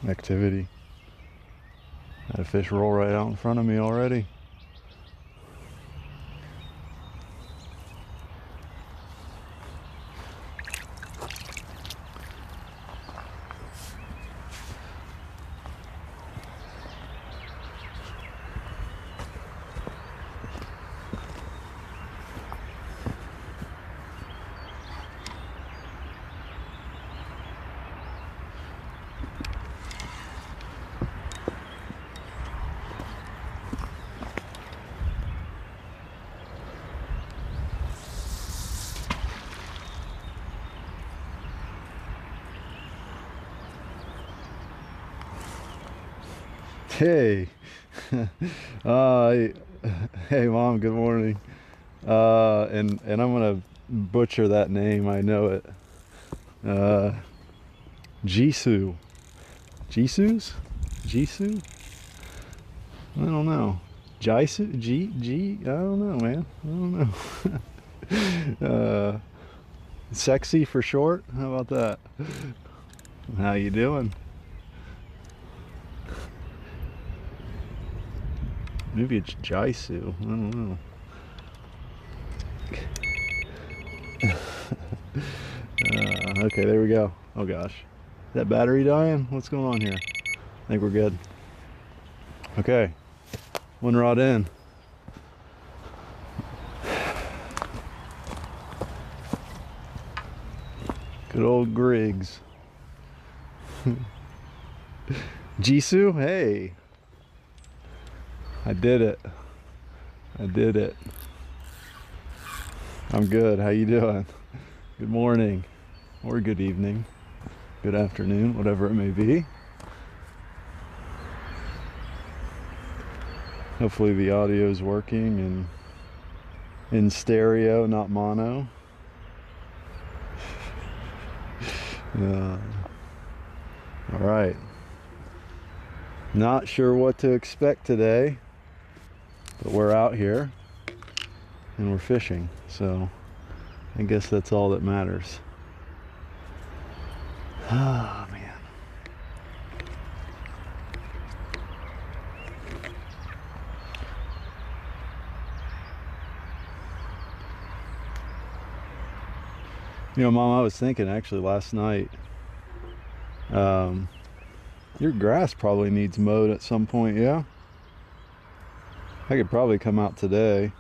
activity. Had a fish roll right out in front of me already. Hey, uh, hey mom, good morning. And I'm gonna butcher that name, I know it. Uh, Jisoo. Jisoo's? Jisoo? I don't know. Jisoo? I don't know, man. I don't know. Sexy for short? How about that? How you doing? Maybe it's Jisoo. I don't know. Okay, there we go. Oh gosh. Is that battery dying? What's going on here? I think we're good. Okay. One rod in. Good old Griggs. Jisoo? Hey. I did it. I did it. I'm good. How you doing? Good morning. Or good evening. Good afternoon, whatever it may be. Hopefully the audio is working and in stereo, not mono. All right. Not sure what to expect today, but we're out here and we're fishing, so I guess that's all that matters. Ah, man. You know, Mom, I was thinking actually last night, your grass probably needs mowed at some point, yeah? I could probably come out today,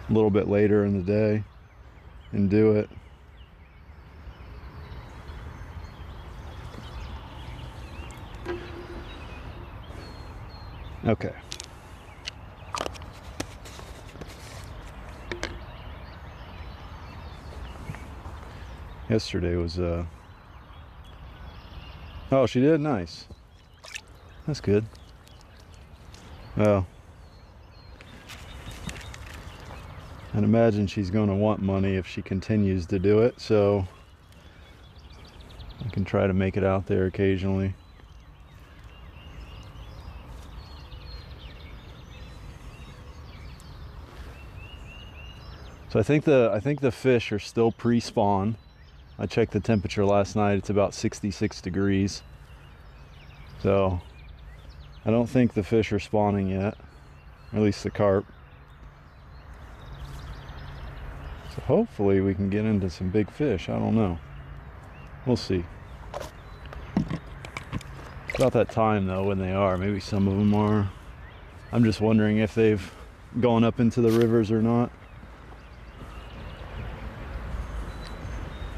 a little bit later in the day, and do it. Okay. Yesterday was oh, she did? Nice. That's good. Well, I'd imagine she's going to want money if she continues to do it, so I can try to make it out there occasionally. So I think the fish are still pre-spawn. I checked the temperature last night. It's about 66 degrees. So I don't think the fish are spawning yet, or at least the carp. So hopefully we can get into some big fish. I don't know. We'll see. It's about that time though when they are. Maybe some of them are. I'm just wondering if they've gone up into the rivers or not.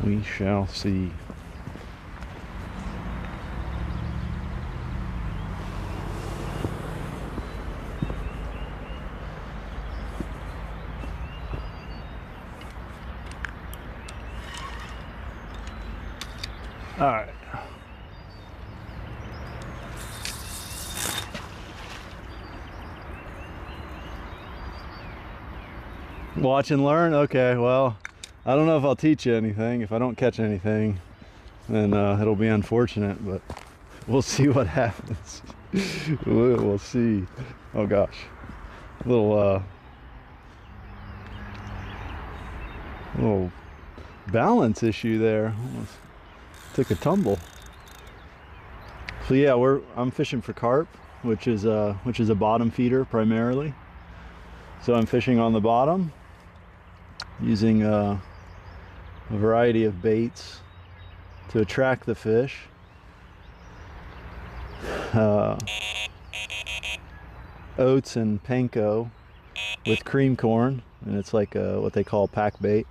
We shall see. All right. Watch and learn? Okay, well, I don't know if I'll teach you anything. If I don't catch anything, then it'll be unfortunate, but we'll see what happens. We'll see. Oh gosh. Little balance issue there. Almost took a tumble. So yeah, I'm fishing for carp, which is a bottom feeder primarily. So I'm fishing on the bottom using a variety of baits to attract the fish. Oats and panko with cream corn, and it's like what they call pack bait.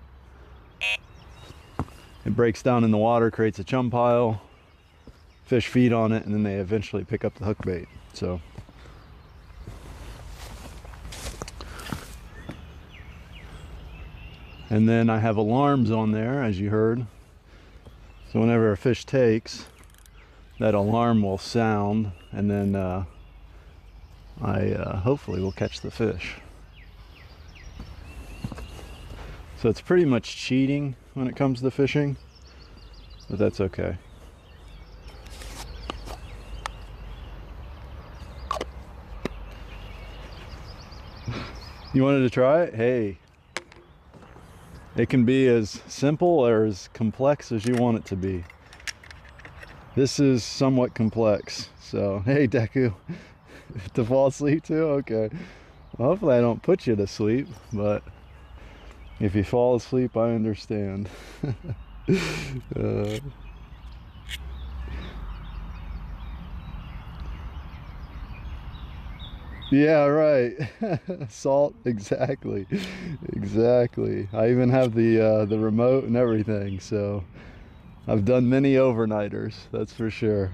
It breaks down in the water, creates a chum pile, fish feed on it, and then they eventually pick up the hook bait. So and then I have alarms on there, as you heard. So whenever a fish takes, that alarm will sound, and then I hopefully will catch the fish. So it's pretty much cheating when it comes to fishing, but that's okay. You wanted to try it? Hey, it can be as simple or as complex as you want it to be. This is somewhat complex. So, hey Deku, to fall asleep too? Okay. Well, hopefully I don't put you to sleep, but if you fall asleep, I understand. Yeah, right. Salt, exactly. Exactly. I even have the remote and everything, so I've done many overnighters, that's for sure.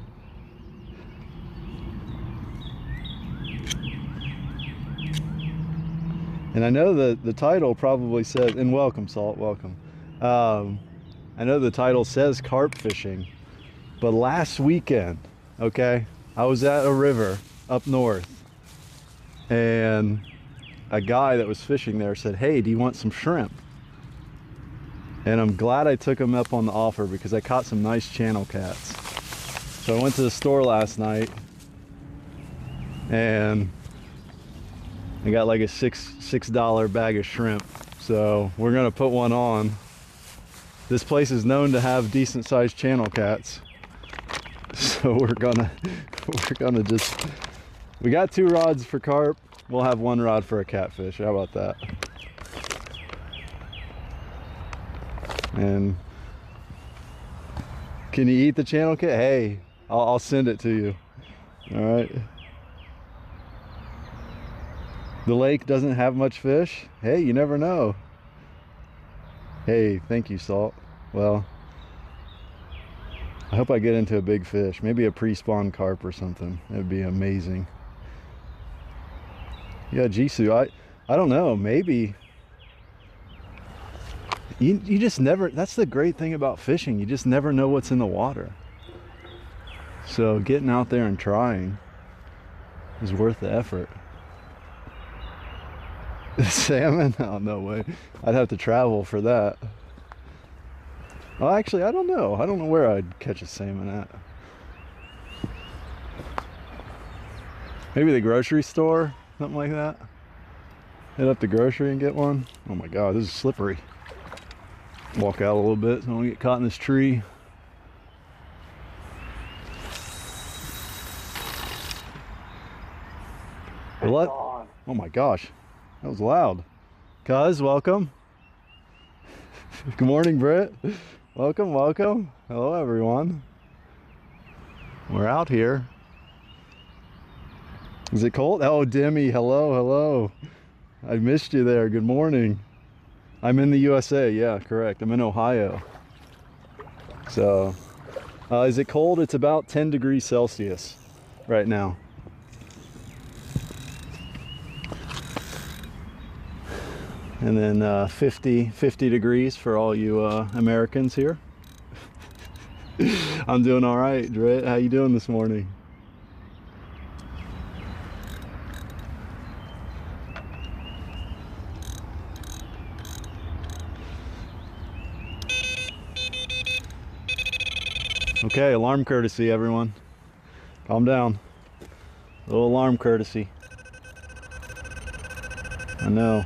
And I know that the title probably says, and welcome Salt, welcome. I know the title says carp fishing, but last weekend, okay, I was at a river up north, and a guy that was fishing there said, hey, do you want some shrimp? And I'm glad I took him up on the offer because I caught some nice channel cats. So I went to the store last night and I got like a $6 bag of shrimp. So we're gonna put one on. This place is known to have decent sized channel cats. So we're gonna just, we got 2 rods for carp. We'll have 1 rod for a catfish. How about that? And can you eat the channel cat? Hey, I'll send it to you. All right. The lake doesn't have much fish. Hey, you never know. Hey, thank you, Salt. Well, I hope I get into a big fish. Maybe a pre-spawn carp or something. That'd be amazing. Yeah, Jisoo, I don't know, maybe. You just never, that's the great thing about fishing. You just never know what's in the water. So getting out there and trying is worth the effort. Salmon? Oh, no way. I'd have to travel for that. Well, actually, I don't know. I don't know where I'd catch a salmon at. Maybe the grocery store, something like that. Head up the grocery and get one. Oh my God, this is slippery. Walk out a little bit so I don't get caught in this tree. What? Oh my gosh, that was loud. Cuz, welcome. Good morning, Britt. Welcome, welcome. Hello, everyone. We're out here. Is it cold? Oh, Demi, hello, hello. I missed you there. Good morning. I'm in the USA, yeah, correct. I'm in Ohio. So, is it cold? It's about 10 degrees Celsius right now. And then 50 degrees for all you Americans here. I'm doing all right, Dre. How you doing this morning? Okay, alarm courtesy, everyone. Calm down. A little alarm courtesy. I know.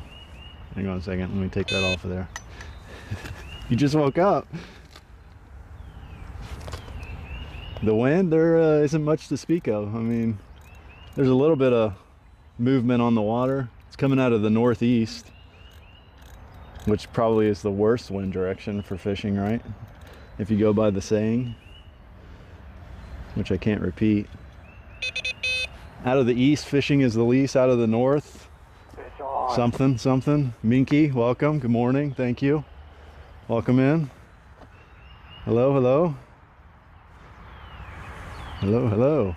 Hang on a second, let me take that off of there. You just woke up. The wind, there isn't much to speak of. I mean, there's a little bit of movement on the water. It's coming out of the northeast, which probably is the worst wind direction for fishing, right? If you go by the saying, which I can't repeat. Out of the east, fishing is the least. Out of the north, something. Minky, welcome. Good morning. Thank you. Welcome in. Hello, hello. Hello.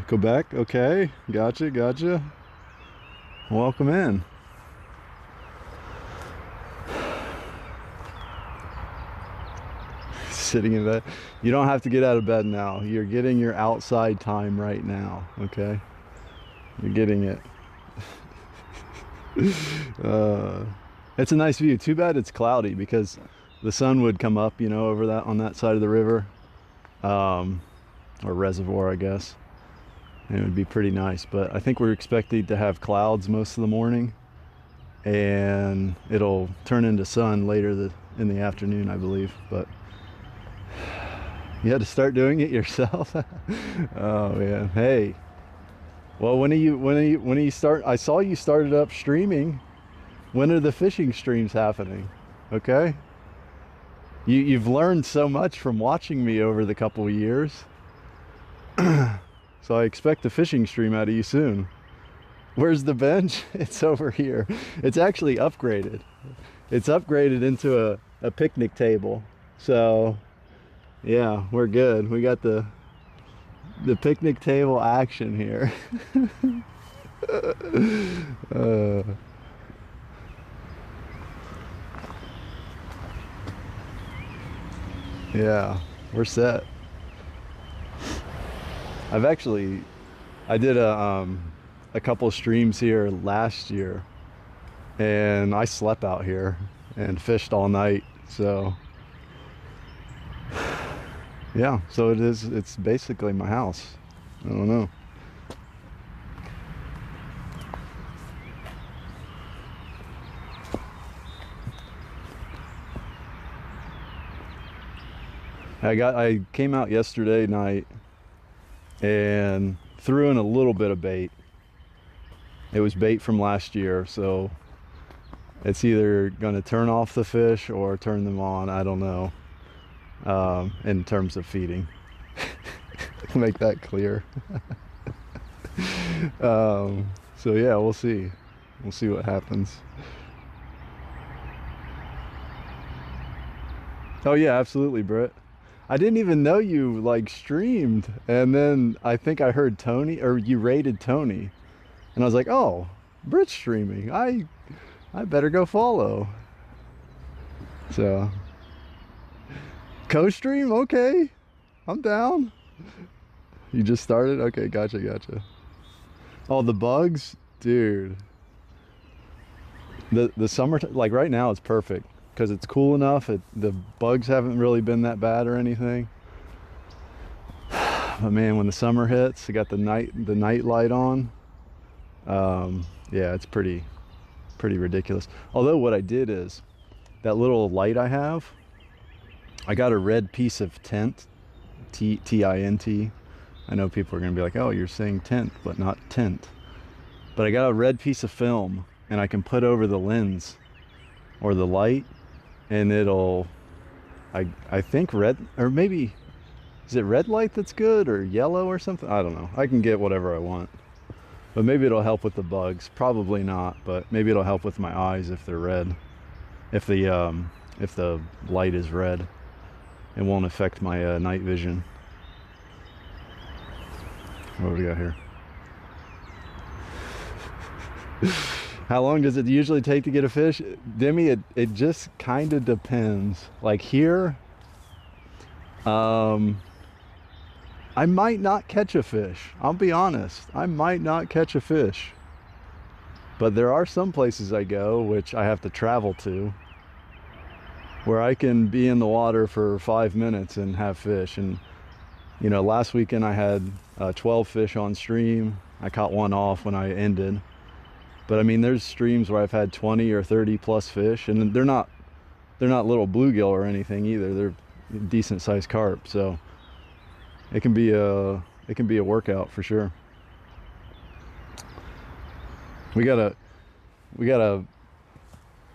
Quebec, okay. Gotcha. Welcome in. Sitting in bed. You don't have to get out of bed now. You're getting your outside time right now, okay? You're getting it. It's a nice view. Too bad it's cloudy because the sun would come up, you know, over that on that side of the river, or reservoir, I guess. And it would be pretty nice. But I think we're expecting to have clouds most of the morning, and it'll turn into sun later in the afternoon, I believe. But you had to start doing it yourself. Oh man. Hey. Well, when are you start? I saw you started up streaming. When are the fishing streams happening? Okay. You've learned so much from watching me over the couple of years. So I expect a fishing stream out of you soon. Where's the bench? It's over here. It's actually upgraded. It's upgraded into a picnic table. So yeah, we're good. We got the picnic table action here. Yeah, we're set. I did a couple streams here last year, and I slept out here and fished all night. So yeah, so it's basically my house. I don't know. I came out yesterday night and threw in a little bit of bait. It was bait from last year, so it's either going to turn off the fish or turn them on. I don't know. In terms of feeding. Make that clear. So yeah, we'll see what happens. Oh yeah, absolutely, Britt. I didn't even know you like streamed, and then I think I heard Tony, or you rated Tony, and I was like, oh, Britt's streaming. I better go follow. So co-stream, okay, I'm down. You just started? Okay, gotcha. Oh, the bugs, dude. The summer, like right now, it's perfect because it's cool enough. The bugs haven't really been that bad or anything. But man, when the summer hits, I got the night light on. Yeah, it's pretty ridiculous. Although what I did is that little light I have, I got a red piece of tint, T-I-N-T. I know people are gonna be like, oh, you're saying tint, but not tint. But I got a red piece of film, and I can put over the lens or the light, and it'll, I think red, or maybe, is it red light that's good, or yellow or something? I don't know. I can get whatever I want. But maybe it'll help with the bugs. Probably not, but maybe it'll help with my eyes if they're red. If the light is red. It won't affect my night vision. What do we got here? How long does it usually take to get a fish? Demi, it just kind of depends. Like here, I might not catch a fish. I'll be honest. I might not catch a fish. But there are some places I go, which I have to travel to, where I can be in the water for 5 minutes and have fish. And you know, last weekend I had 12 fish on stream. I caught one off when I ended. But I mean, there's streams where I've had 20 or 30 plus fish, and they're not little bluegill or anything either. They're decent sized carp. So it can be a workout for sure.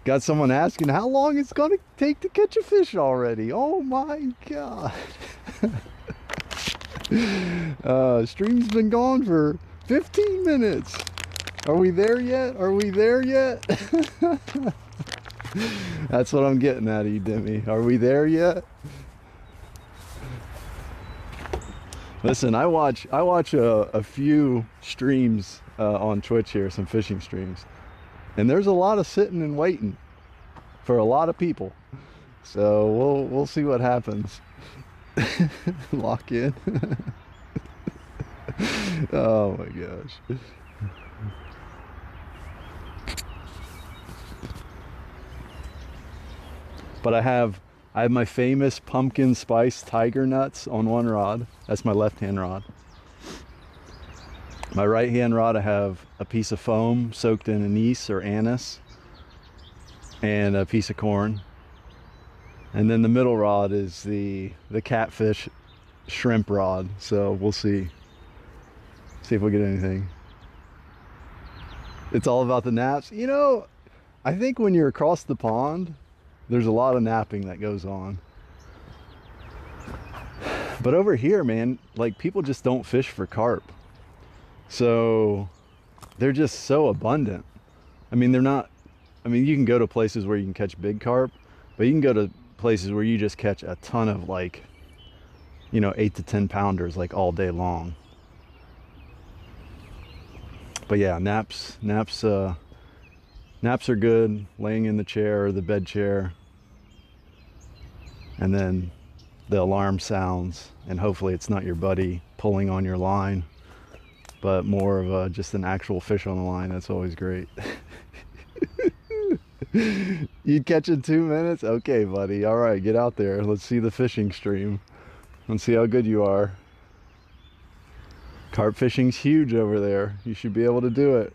Got someone asking how long it's gonna take to catch a fish already. Oh my god. Stream's been gone for 15 minutes. Are we there yet? Are we there yet? That's what I'm getting at, Demi. Are we there yet? Listen, I watch a few streams on Twitch here, some fishing streams, and there's a lot of sitting and waiting for a lot of people. So we'll see what happens. Lock in. Oh my gosh. But I have my famous pumpkin spice tiger nuts on one rod. That's my left-hand rod. My right-hand rod, I have a piece of foam soaked in anise or anise and a piece of corn. And then the middle rod is the catfish shrimp rod. So we'll see if we get anything. It's all about the naps. You know, I think when you're across the pond, there's a lot of napping that goes on. But over here, man, like, people just don't fish for carp. So they're just so abundant. I mean, you can go to places where you can catch big carp, but you can go to places where you just catch a ton of, like, 8 to 10 pounders, like, all day long. But yeah, naps are good, laying in the chair or the bed chair, and then the alarm sounds, and hopefully it's not your buddy pulling on your line, but more of just an actual fish on the line. That's always great. You'd catch in 2 minutes? Okay, buddy. All right, get out there. Let's see the fishing stream. Let's see how good you are. Carp fishing's huge over there. You should be able to do it.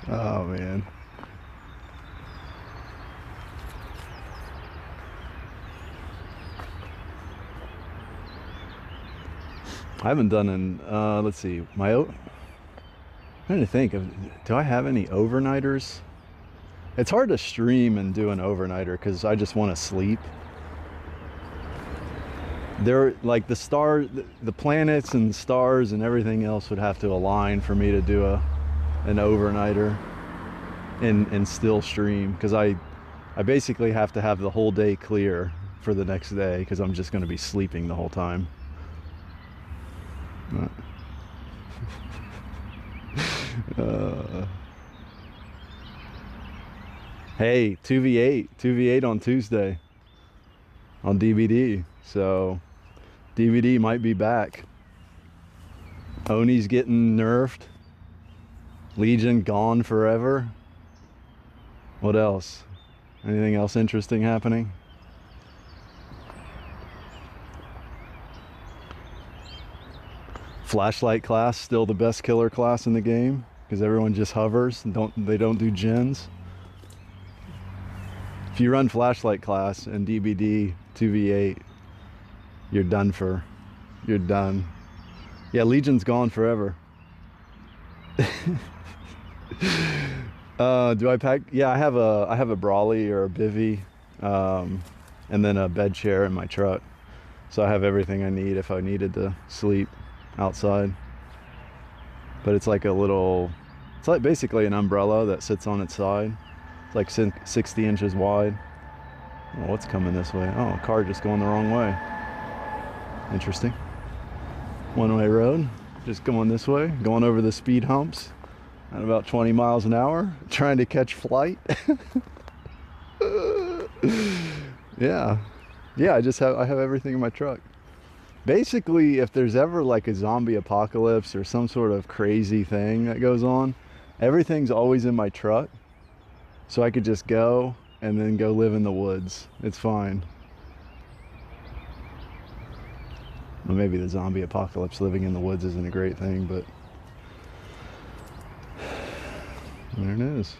Oh man. I haven't done let's see, I'm trying to think of, do I have any overnighters? It's hard to stream and do an overnighter because I just want to sleep. They're like the planets and stars and everything else would have to align for me to do an overnighter and still stream, because I basically have to have the whole day clear for the next day because I'm just going to be sleeping the whole time. Hey, 2v8 on Tuesday on DVD. So DVD might be back. Oni's getting nerfed. Legion gone forever. What else? Anything else interesting happening? Flashlight class still the best killer class in the game because everyone just hovers and they don't do gens. If you run flashlight class and DBD 2v8, you're done. You're done. Yeah, Legion's gone forever. Do I pack? Yeah, I have a Brawley or a bivy, and then a bed chair in my truck. So I have everything I need if I needed to sleep outside. But it's like it's like basically an umbrella that sits on its side. It's like 60 inches wide. Oh, what's coming this way? Oh, a car just going the wrong way. Interesting. One-way road, just going this way, going over the speed humps at about 20 miles an hour, trying to catch flight. Yeah, I have everything in my truck. Basically, if there's ever like a zombie apocalypse or some sort of crazy thing that goes on, everything's always in my truck. So I could just go and then go live in the woods. It's fine. Well, maybe the zombie apocalypse living in the woods isn't a great thing, but There it is.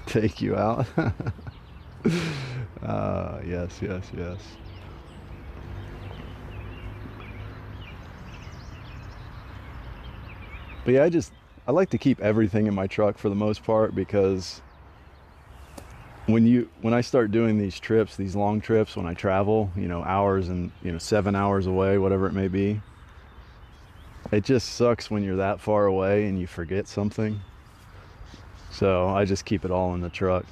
Take you out. Yes, yes, yes. But yeah, I like to keep everything in my truck for the most part, because when I start doing these trips, these long trips, when I travel, hours and 7 hours away, whatever it may be, it just sucks when you're that far away and you forget something. So I just keep it all in the truck.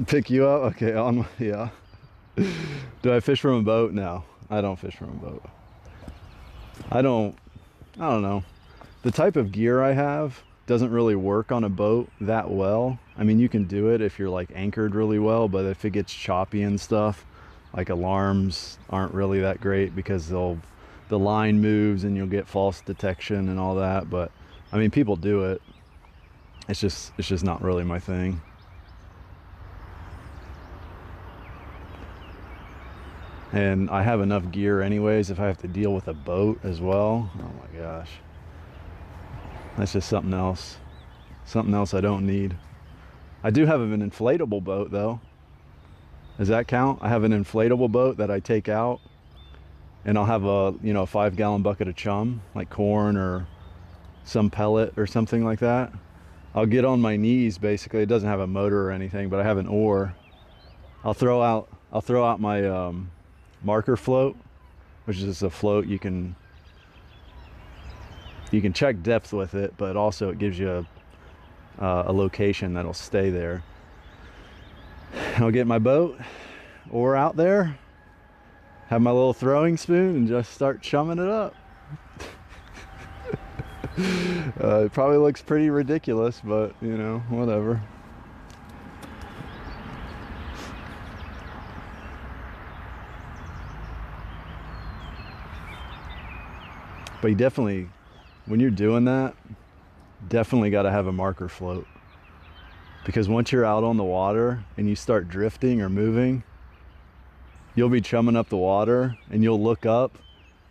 Pick you up? Okay, yeah. Do I fish from a boat? No, I don't fish from a boat. I don't know. The type of gear I have doesn't really work on a boat that well. I mean, you can do it if you're like anchored really well, but if it gets choppy and stuff, like alarms aren't really that great, because the line moves and you'll get false detection and all that. But I mean, people do it. It's just not really my thing. And I have enough gear anyways if I have to deal with a boat as well. Oh my gosh. That's just something else. Something else I don't need. I do have an inflatable boat though. Does that count? I have an inflatable boat that I take out, and I'll have a 5-gallon bucket of chum, like corn or some pellet or something like that. I'll get on my knees basically. It doesn't have a motor or anything, but I have an oar. I'll throw out my marker float, which is a float you can check depth with it, but also it gives you a location that'll stay there. I'll get my boat oar out there, have my little throwing spoon, and just start chumming it up. It probably looks pretty ridiculous, but whatever. But you definitely, when you're doing that, definitely got to have a marker float, because once you're out on the water and you start drifting or moving, you'll be chumming up the water and you'll look up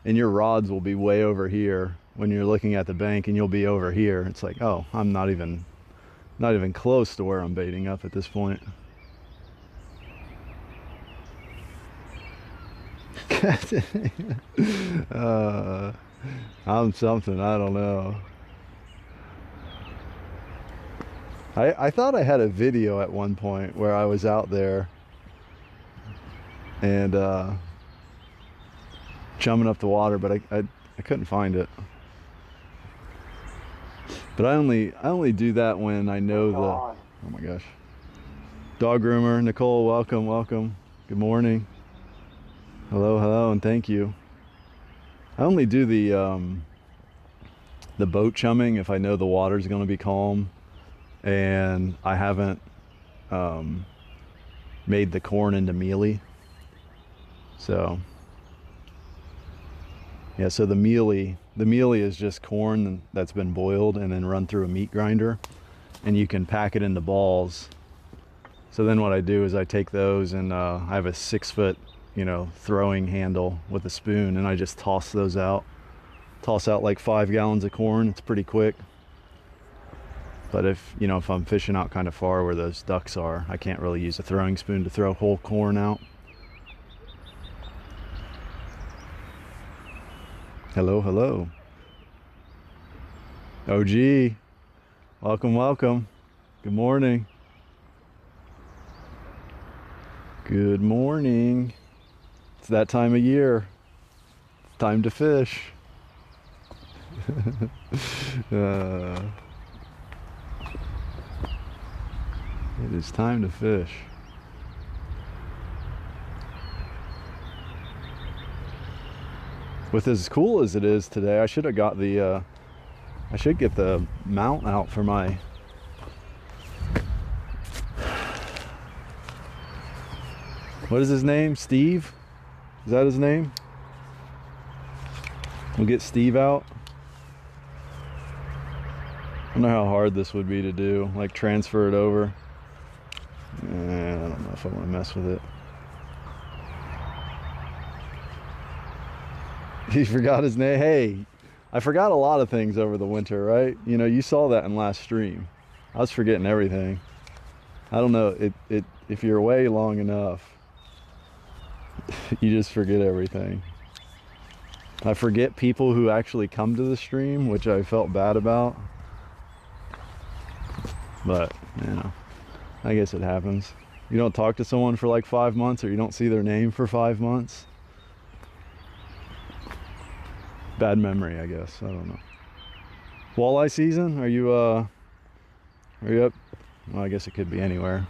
and your rods will be way over here when you're looking at the bank, and you'll be over here. It's like, oh, I'm not even close to where I'm baiting up at this point. I'm something, I don't know. I thought I had a video at one point where I was out there and chumming up the water, but I couldn't find it. But I only do that when I know oh my gosh. Dog groomer, Nicole, welcome. Good morning. Hello, and thank you. I only do the boat chumming if I know the water's going to be calm and I haven't made the corn into mealy. So yeah, so the mealy is just corn that's been boiled and then run through a meat grinder, and you can pack it into balls. So then what I do is I take those and I have a 6-foot throwing handle with a spoon, and I just toss out like 5 gallons of corn. It's pretty quick. But if I'm fishing out kind of far where those ducks are, I can't really use a throwing spoon to throw whole corn out. Hello. OG, welcome. Good morning. It's that time of year. It's time to fish. It is time to fish. With as cool as it is today, I should have got I should get the mount out for my what is his name? Steve? Is that his name? We'll get Steve out. I don't know how hard this would be to do, like transfer it over. I don't know if I want to mess with it. He forgot his name. Hey, I forgot a lot of things over the winter, right? You know, you saw that in last stream. I was forgetting everything. I don't know, if you're away long enough, you just forget everything. I forget people who actually come to the stream, which I felt bad about. But, you know, I guess it happens. You don't talk to someone for like 5 months, or you don't see their name for 5 months. Bad memory, I guess. I don't know. Walleye season? Are you up? Well, I guess it could be anywhere.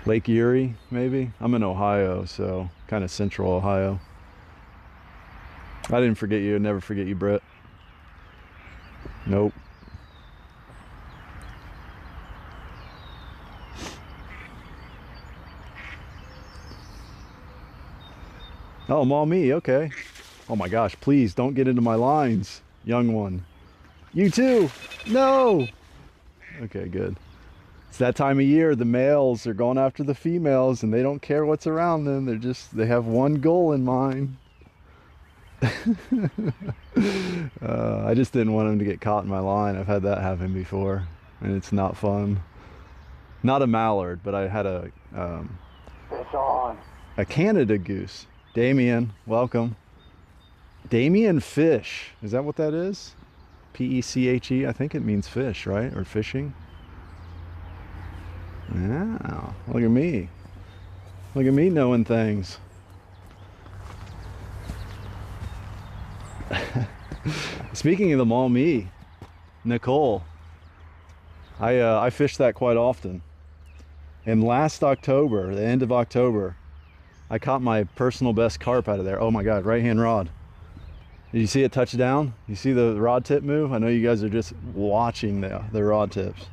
Lake Erie, maybe? I'm in Ohio, so kind of central Ohio. I didn't forget you. I'd never forget you, Britt. Nope. Oh, Maumee, okay. Oh my gosh, please don't get into my lines, young one. You too. No. Okay, good. It's that time of year. The males are going after the females, and they don't care what's around them. They have one goal in mind. I just didn't want them to get caught in my line. I've had that happen before, and it's not fun. Not a mallard, but I had a Canada goose. Damien, welcome. Damien Fish. Is that what that is? P-E-C-H-E. I think it means fish, right? Or fishing. Yeah, look at me. Look at me knowing things. Speaking of the Maumee, Nicole, I fish that quite often. And last October, the end of October, I caught my personal best carp out of there. Oh my God, right hand rod. Did you see it touch down? You see the rod tip move? I know you guys are just watching the rod tips.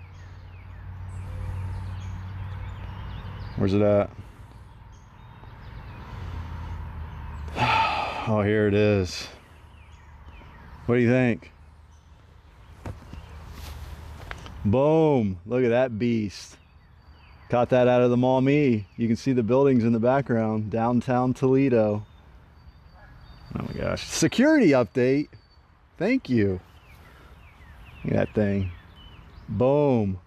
Where's it at? Oh, here it is. What do you think? Boom, look at that beast. Caught that out of the Maumee. You can see the buildings in the background, downtown Toledo. Oh my gosh, security update. Thank you. Look at that thing. Boom.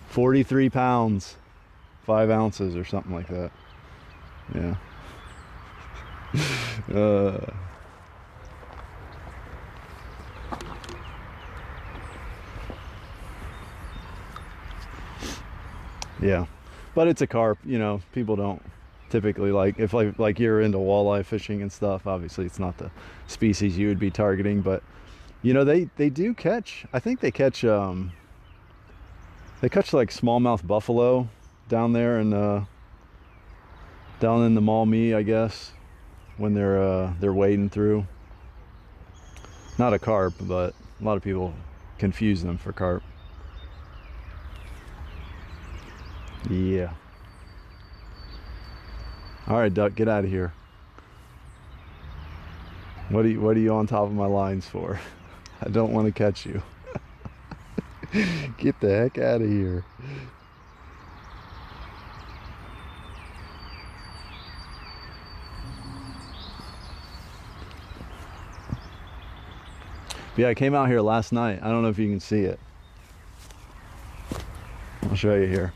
43 pounds, 5 ounces or something like that. Yeah. Yeah, but it's a carp. You know, people don't typically if like you're into walleye fishing and stuff. Obviously, it's not the species you would be targeting, but you know they do catch. I think they catch like smallmouth buffalo down there and down in the Maumee, I guess, when they're wading through. Not a carp, but a lot of people confuse them for carp. Yeah. All right, Duck, get out of here. What are you on top of my lines for? I don't want to catch you. Get the heck out of here. Yeah, I came out here last night. I don't know if you can see it. I'll show you here.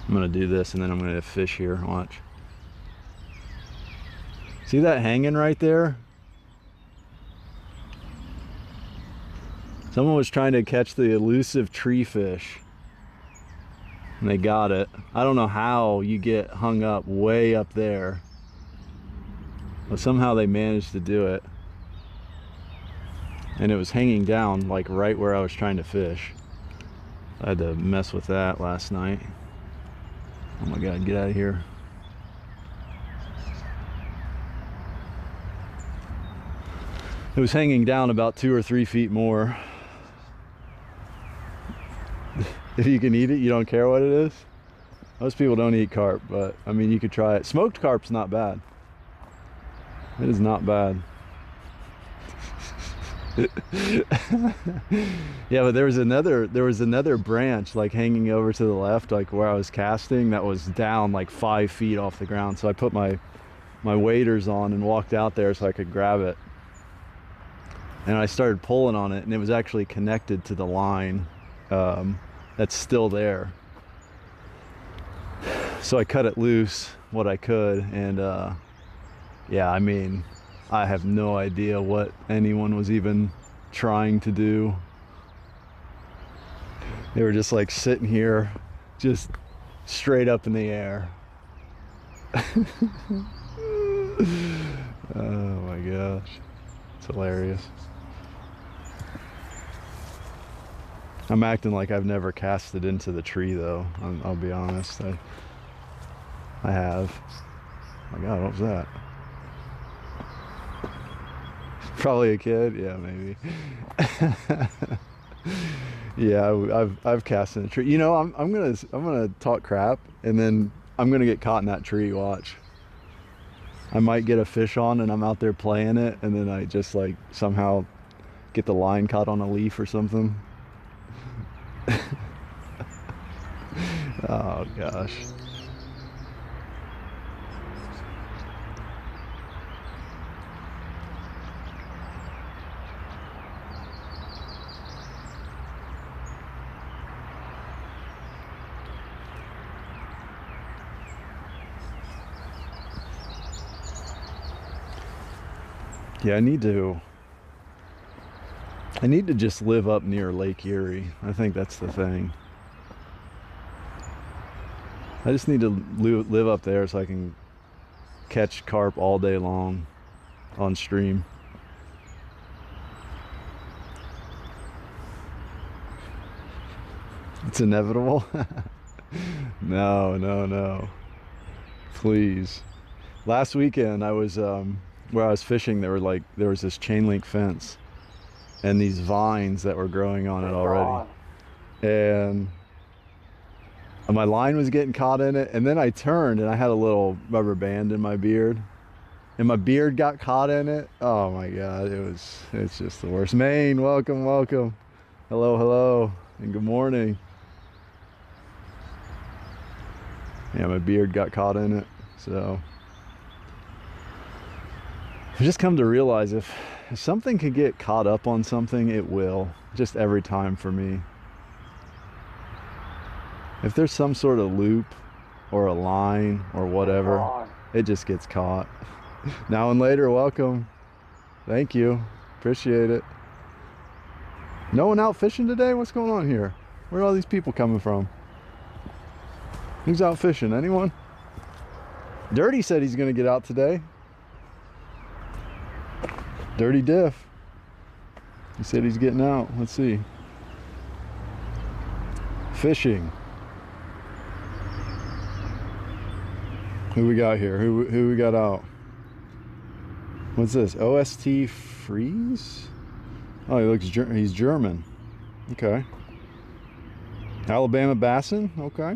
I'm gonna do this and then I'm gonna fish here. Watch. See that hanging right there? Someone was trying to catch the elusive tree fish and they got it. I don't know how you get hung up way up there, but somehow they managed to do it. And it was hanging down like right where I was trying to fish. I had to mess with that last night. Oh my God, get out of here. It was hanging down about 2 or 3 feet more. If you can eat it, you don't care what it is. Most people don't eat carp, but I mean, you could try it. Smoked carp's not bad. It is not bad. Yeah, but there was another branch like hanging over to the left, like where I was casting, that was down like 5 feet off the ground. So I put my waders on and walked out there so I could grab it. And I started pulling on it, and it was actually connected to the line that's still there. So I cut it loose what I could, and yeah, I mean, I have no idea what anyone was even trying to do. They were just like sitting here, just straight up in the air. Oh my gosh, it's hilarious. I'm acting like I've never casted into the tree though. I'll be honest, I have. Oh my God, what was that? Probably a kid, yeah, maybe. Yeah, I've cast in a tree. You know, I'm gonna talk crap, and then I'm gonna get caught in that tree. Watch. I might get a fish on, and I'm out there playing it, and then I just like somehow get the line caught on a leaf or something. Oh gosh. Yeah, I need to just live up near Lake Erie. I think that's the thing. I just need to live up there so I can catch carp all day long on stream. It's inevitable. No. Please. Last weekend I was where I was fishing, there was this chain link fence and these vines that were growing on it already. And my line was getting caught in it, and then I turned and I had a little rubber band in my beard, and my beard got caught in it. Oh my God, it's just the worst. Maine, welcome. Hello, and good morning. Yeah, my beard got caught in it, so I've just come to realize if something could get caught up on something, it will, just every time for me. If there's some sort of loop or a line or whatever, it just gets caught. Now and later, welcome. Thank you. Appreciate it. No one out fishing today? What's going on here? Where are all these people coming from? Who's out fishing? Anyone? Dirty said he's gonna get out today. Dirty Diff. He said he's getting out. Let's see. Fishing. Who we got here? Who we got out? What's this? OST Freeze? Oh, he's German. Okay. Alabama Bassin? Okay.